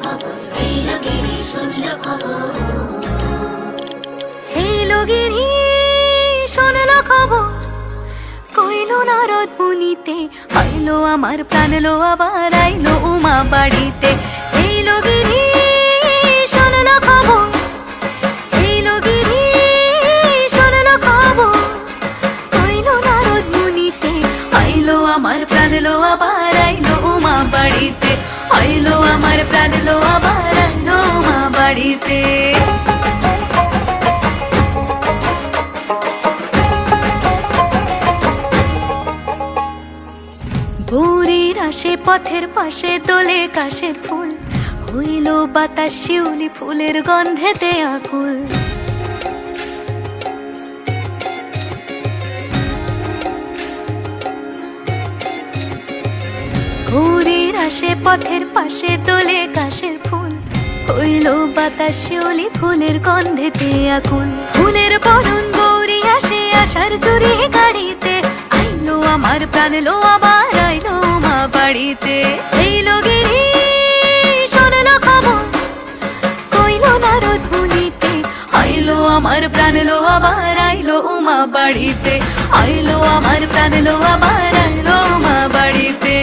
খবর, এইলো গিরি শুনলো খবর। এইলো গিরি শুনলো খবর, কইলো নারদ মুনিতে, আইলো আমার প্রাণ লো আবার আইলো উমা বাড়িতে। এইলো গিরি শুনলো খবর, এইলো গিরি শুনলো খবর, কইলো নারদ মুনিতে, আইলো আমার প্রাণ লো আবার আইলো উমা বাড়িতে। আইলো আমার প্রাণ লো আবার আইলো উমা বাড়িতে। ভোরের আসে পথের পাশে দোলে কাশের ফুল, হইল বাতাস শিউলি ফুলের গন্ধেতে আকুল। ভোরের আসে পথের পাশে দোলে কাশের ফুল, হইল বাতাস শিউলি ফুলের গন্ধেতে আকুল। ফুলের বরণ গৌরী আসে আশার জুড়ি গাড়িতে, আইলো আমার প্রাণ লো আবার আইলো মা বাড়িতে। এইলো গিরি শুনলো খবর, কইলো নারদ মুনিতে, আইলো আমার প্রাণ লো আবার আইলো উমা বাড়িতে। আইলো আমার প্রাণ লো আবার আইলো উমা বাড়িতে।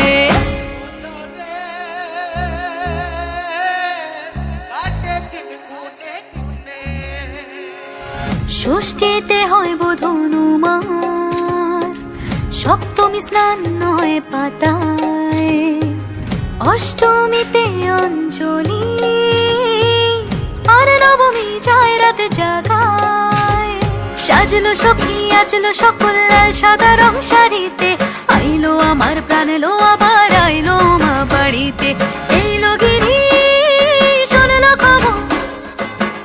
ষষ্ঠীতে হয় বোধন উমার, সপ্তমী স্নান হয় পাতায়, অষ্টমীতে অঞ্জলি, আর নবমী যায় রাত জাগায়। সাজলো সখী আজলো সকল লাল সাদা রং শাড়িতে, আইলো আমার প্রাণ লো আবার আইলো মা বাড়িতে। এইলো গিরি শুনলো খবর,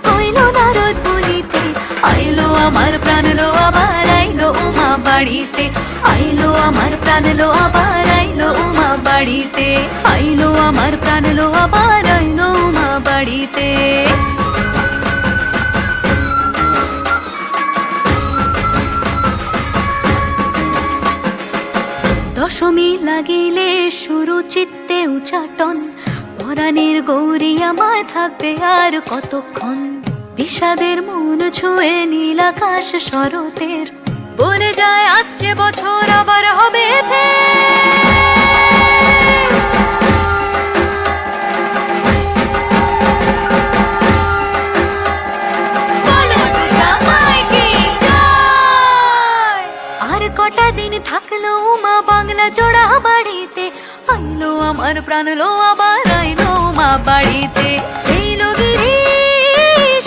কইলো নারদ মুনিতে, আইলো আমার প্রাণ লো আবার আইলো উমা বাড়িতে। আইলো আমার প্রাণ লো আবার আইলো উমা বাড়িতে। আইলো আমার প্রাণ লো আবার আইলো উমা বাড়িতে। দশমী লাগিলে শুরু চিত্তে উচাটন, পরাণের গৌরী আমার থাকবে আর কতক্ষণ। বিষাদের মন ছুঁয়ে নীল আকাশ শরতের, বলে যায় আসছে বছর আবার হবে আর কটা দিন থাকলো মা বাংলা জোড়া বাড়িতে, আইলো আমার প্রাণ লো আবার আইলো মা বাড়িতে। এইলো গিরি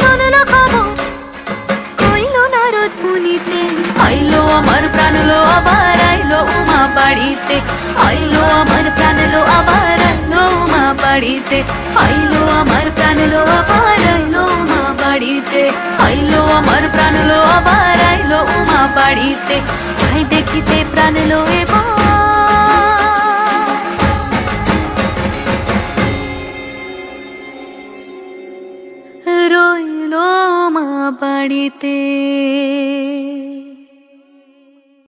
শুনলো খবর, কইলো নারদ মুনিতে, আইলো আমার প্রাণ লো আবার আইলো উমা বাড়িতে। আইলো আমার প্রাণ লো আবার আইলো উমা বাড়িতে। আইলো আমার প্রাণ লো আবার আইলো উমা বাড়িতে। আইলো আমার প্রাণ লো আবার আইলো উমা বাড়িতে। যাই দেখিতে প্রাণ লো এবার রইলো মা বাড়িতে।